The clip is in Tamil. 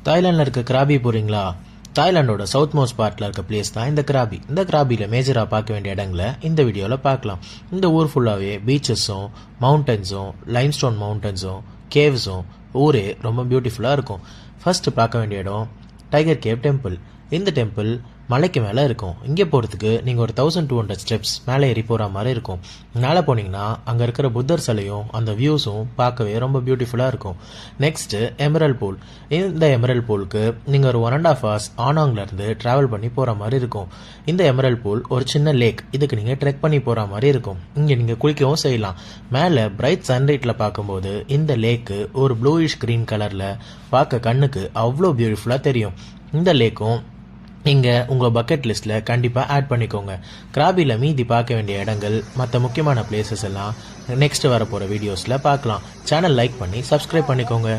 தாய்லாண்டில் இருக்க கிராபி போகிறீங்களா? தாய்லாண்டோட சவுத் மோஸ்ட் பார்ட்டில் இருக்க பிளேஸ் தான் இந்த கிராபி. இந்த கிராபியில் மேஜராக பார்க்க வேண்டிய இடங்களை இந்த வீடியோவில் பார்க்கலாம். இந்த ஊர் ஃபுல்லாகவே பீச்சஸும் மவுண்டன்ஸும் லைம்ஸ்டோன் மவுண்டன்ஸும் கேவ்ஸும் ஊரே ரொம்ப பியூட்டிஃபுல்லாக இருக்கும். ஃபர்ஸ்ட் பார்க்க வேண்டிய இடம் டைகர் கேவ் டெம்பிள். இந்த டெம்பிள் மலைக்கு மேலே இருக்கும். இங்கே போகிறதுக்கு நீங்கள் ஒரு 1200 ஸ்டெப்ஸ் மேலே ஏறி போகிற மாதிரி இருக்கும். மேலே போனீங்கன்னா அங்கே இருக்கிற புத்தர் சிலையும் அந்த வியூஸும் பார்க்கவே ரொம்ப பியூட்டிஃபுல்லாக இருக்கும். Next Emerald pool. இந்த எமரல் பூலுக்கு நீங்கள் ஒரு 1.5 hours ஆனாங்லேருந்து ட்ராவல் பண்ணி போகிற மாதிரி இருக்கும். இந்த எமரல் பூல் ஒரு சின்ன லேக். இதுக்கு நீங்கள் ட்ரெக் பண்ணி போகிற மாதிரி இருக்கும். இங்கே நீங்கள் குளிக்கவும் செய்யலாம். மேலே பிரைட் சன்லைட்டில் பார்க்கும்போது இந்த லேக்கு ஒரு ப்ளூயிஷ் க்ரீன் கலரில் பார்க்க கண்ணுக்கு அவ்வளோ பியூட்டிஃபுல்லாக தெரியும். இந்த லேக்கும் நீங்கள் உங்கள் பக்கெட் லிஸ்ட்டில் கண்டிப்பாக ஆட் பண்ணிக்கோங்க. கிராபியில் மீதி பார்க்க வேண்டிய இடங்கள் மற்ற முக்கியமான பிளேசஸ் எல்லாம் நெக்ஸ்ட் வரப்போகிற வீடியோஸில் பார்க்கலாம். சேனல் லைக் பண்ணி சப்ஸ்கிரைப் பண்ணிக்கோங்க.